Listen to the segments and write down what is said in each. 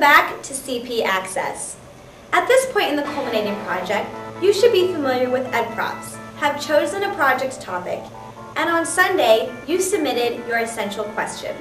Welcome back to CP Access. At this point in the culminating project, you should be familiar with EdProps, have chosen a project topic, and on Sunday, you submitted your essential question.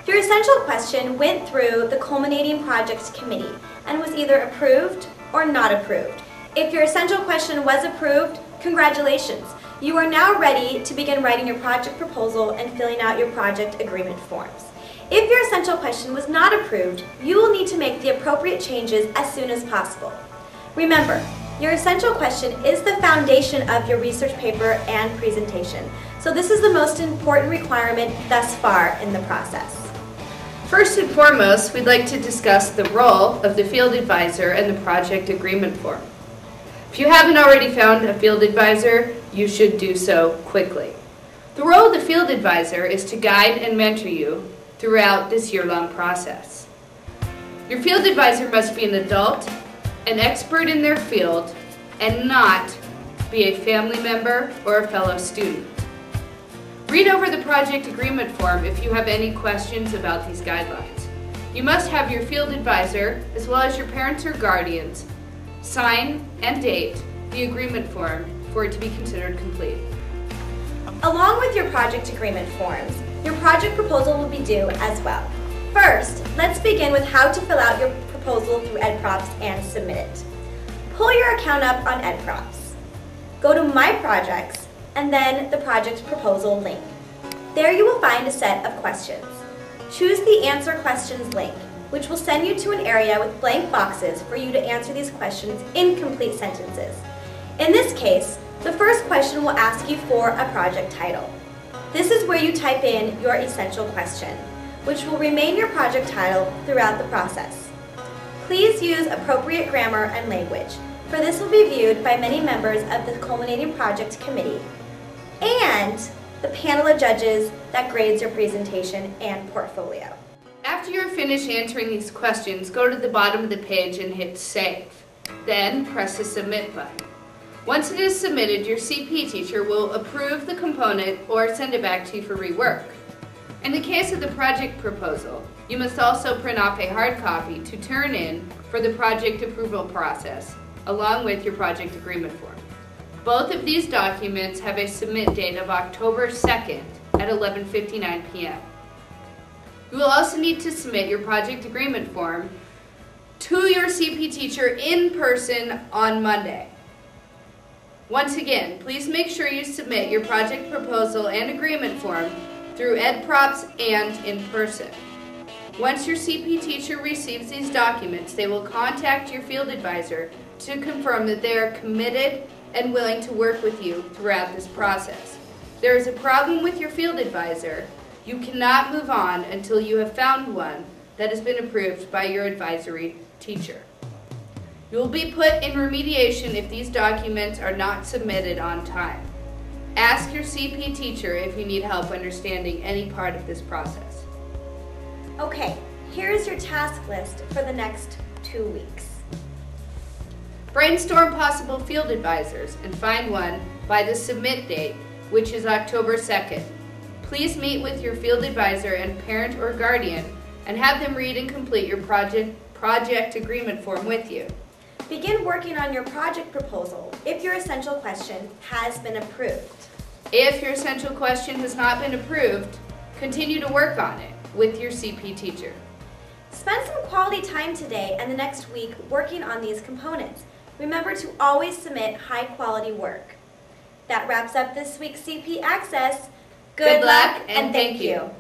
Your essential question went through the culminating project committee and was either approved or not approved. If your essential question was approved, congratulations! You are now ready to begin writing your project proposal and filling out your project agreement forms. If your essential question was not approved, you will need to make the appropriate changes as soon as possible. Remember, your essential question is the foundation of your research paper and presentation, so this is the most important requirement thus far in the process. First and foremost, we'd like to discuss the role of the field advisor and the project agreement form. If you haven't already found a field advisor, you should do so quickly. The role of the field advisor is to guide and mentor you throughout this year-long process. Your field advisor must be an adult, an expert in their field, and not be a family member or a fellow student. Read over the project agreement form if you have any questions about these guidelines. You must have your field advisor, as well as your parents or guardians, sign and date the agreement form for it to be considered complete. Along with your project agreement forms, your project proposal will be due as well. First, let's begin with how to fill out your proposal through EdProps and submit it. Pull your account up on EdProps. Go to My Projects and then the Project Proposal link. There you will find a set of questions. Choose the Answer Questions link, which will send you to an area with blank boxes for you to answer these questions in complete sentences. In this case, the first question will ask you for a project title. This is where you type in your essential question, which will remain your project title throughout the process. Please use appropriate grammar and language, for this will be viewed by many members of the Culminating Project Committee and the panel of judges that grades your presentation and portfolio. After you're finished answering these questions, go to the bottom of the page and hit Save. Then press the Submit button. Once it is submitted, your CP teacher will approve the component or send it back to you for rework. In the case of the project proposal, you must also print off a hard copy to turn in for the project approval process, along with your project agreement form. Both of these documents have a submit date of October 2nd at 11:59 p.m. You will also need to submit your project agreement form to your CP teacher in person on Monday. Once again, please make sure you submit your project proposal and agreement form through EdProps and in person. Once your CP teacher receives these documents, they will contact your field advisor to confirm that they are committed and willing to work with you throughout this process. If there is a problem with your field advisor, you cannot move on until you have found one that has been approved by your advisory teacher. You will be put in remediation if these documents are not submitted on time. Ask your CP teacher if you need help understanding any part of this process. Okay, here's your task list for the next 2 weeks. Brainstorm possible field advisors and find one by the submit date, which is October 2nd. Please meet with your field advisor and parent or guardian and have them read and complete your project agreement form with you. Begin working on your project proposal if your essential question has been approved. If your essential question has not been approved, continue to work on it with your CP teacher. Spend some quality time today and the next week working on these components. Remember to always submit high quality work. That wraps up this week's CP Access. Good luck and thank you.